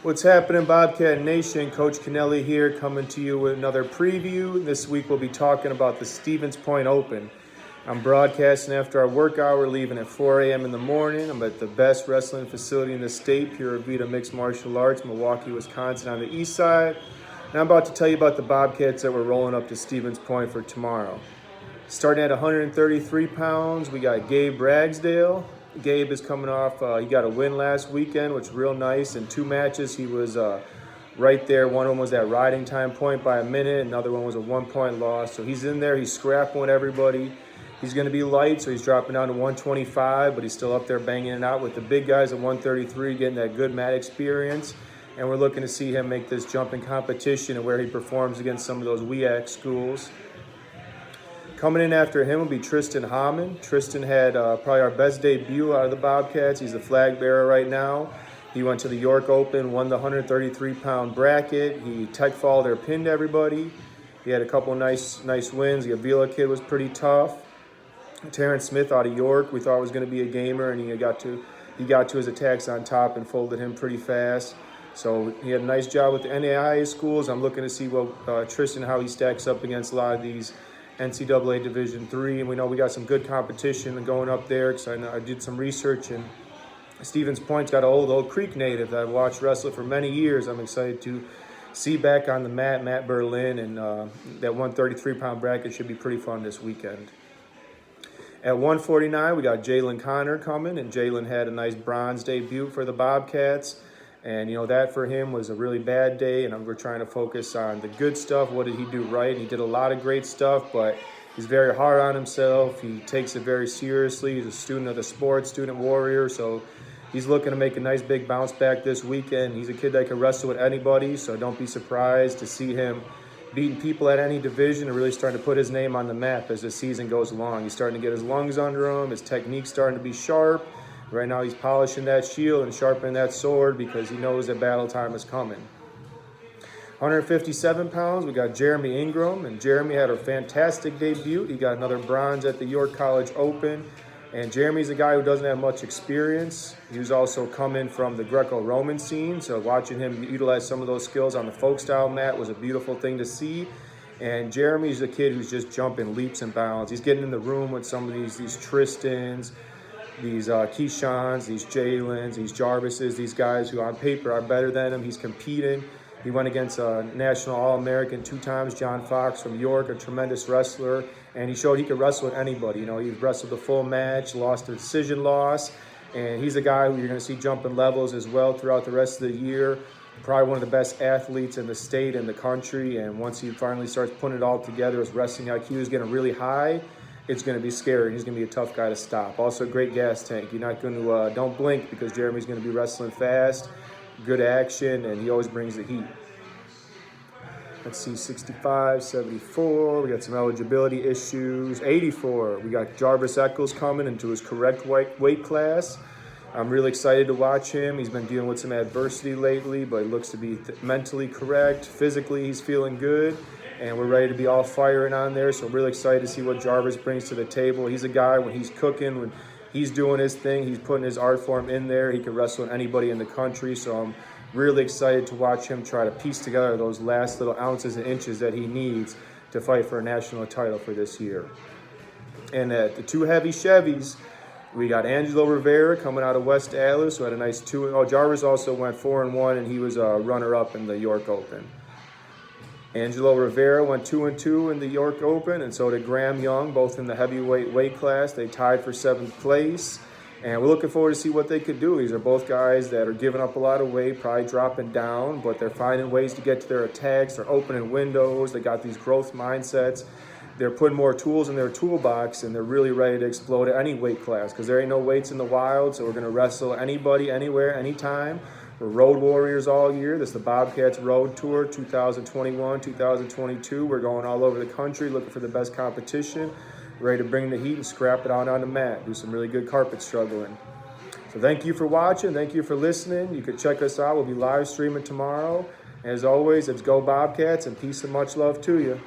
What's happening, Bobcat Nation? Coach Kennelly here, coming to you with another preview. This week we'll be talking about the Stevens Point Open. I'm broadcasting after our work hour, leaving at 4 a.m. in the morning. I'm at the best wrestling facility in the state, Pura Vida Mixed Martial Arts, Milwaukee, Wisconsin on the east side. And I'm about to tell you about the Bobcats that we're rolling up to Stevens Point for tomorrow. Starting at 133 pounds, we got Gabe Braggsdale. Gabe is coming off, he got a win last weekend, which was real nice. In two matches, he was right there. One of them was that riding time point by a minute. Another one was a 1-point loss. So he's in there. He's scrapping with everybody. He's going to be light, so he's dropping down to 125, but he's still up there banging it out with the big guys at 133, getting that good mat experience. And we're looking to see him make this jump in competition and where he performs against some of those WEAC schools. Coming in after him will be Tristan Hamann. Tristan had probably our best debut out of the Bobcats. He's the flag bearer right now. He went to the York Open, won the 133-pound bracket. He tech followed or pinned everybody. He had a couple nice wins. The Avila kid was pretty tough. Terrence Smith out of York, we thought was going to be a gamer, and he got to his attacks on top and folded him pretty fast. So he had a nice job with the NAIA schools. I'm looking to see what Tristan, how he stacks up against a lot of these NCAA Division III, and we know we got some good competition going up there because I did some research, and Stevens Point's got an old Creek native that I've watched wrestle for many years. I'm excited to see back on the mat, Matt Berlin, and that 133-pound bracket should be pretty fun this weekend. At 149, we got Jalen Conner coming, and Jalen had a nice bronze debut for the Bobcats. And, that for him was a really bad day, and we're trying to focus on the good stuff. What did he do right? He did a lot of great stuff, but he's very hard on himself. He takes it very seriously. He's a student of the sport, student warrior, so he's looking to make a nice big bounce back this weekend. He's a kid that can wrestle with anybody, so don't be surprised to see him beating people at any division and really starting to put his name on the map as the season goes along. He's starting to get his lungs under him. His technique's starting to be sharp. Right now he's polishing that shield and sharpening that sword because he knows that battle time is coming. 157 pounds, we got Jeremy Ingram, and Jeremy had a fantastic debut. He got another bronze at the York College Open, and Jeremy's a guy who doesn't have much experience. He was also coming from the Greco-Roman scene, so watching him utilize some of those skills on the folk style mat was a beautiful thing to see. And Jeremy's a kid who's just jumping leaps and bounds. He's getting in the room with some of these Tristans, these Keishans, these Jalens, these Jarvises, these guys who on paper are better than him. He's competing. He went against a national All-American 2 times, John Fox from York, a tremendous wrestler, and he showed he could wrestle with anybody. He wrestled the full match, lost a decision loss, and he's a guy who you're going to see jumping levels as well throughout the rest of the year. Probably one of the best athletes in the state and the country, and once he finally starts putting it all together, his wrestling IQ is getting really high. It's going to be scary. He's going to be a tough guy to stop. Also, great gas tank. You're not going to, don't blink because Jeremy's going to be wrestling fast, good action, and he always brings the heat. Let's see, 65, 74. We got some eligibility issues. 84. We got Jarvis Echols coming into his correct weight class. I'm really excited to watch him. He's been dealing with some adversity lately, but he looks to be mentally correct. Physically, he's feeling good. And we're ready to be all firing on there, so I'm really excited to see what Jarvis brings to the table. He's a guy, when he's cooking, when he's doing his thing, he's putting his art form in there. He can wrestle with anybody in the country, so I'm really excited to watch him try to piece together those last little ounces and inches that he needs to fight for a national title for this year. And at the 2 heavy Chevys, we got Angelo Rivera coming out of West Allis, who had a nice 2. Jarvis also went 4-1, and he was a runner-up in the York Open. Angelo Rivera went 2-2 in the York Open, and so did Graham Young, both in the heavyweight weight class. They tied for 7th place, and we're looking forward to see what they could do. These are both guys that are giving up a lot of weight, probably dropping down, but they're finding ways to get to their attacks. They're opening windows. They got these growth mindsets. They're putting more tools in their toolbox, and they're really ready to explode at any weight class because there ain't no weights in the wild, so we're going to wrestle anybody, anywhere, anytime. We're road warriors all year. This is the Bobcats Road Tour 2021, 2022. We're going all over the country looking for the best competition, ready to bring the heat and scrap it out on the mat, do some really good carpet struggling. So thank you for watching. Thank you for listening. You can check us out. We'll be live streaming tomorrow. As always, it's Go Bobcats, and peace and much love to you.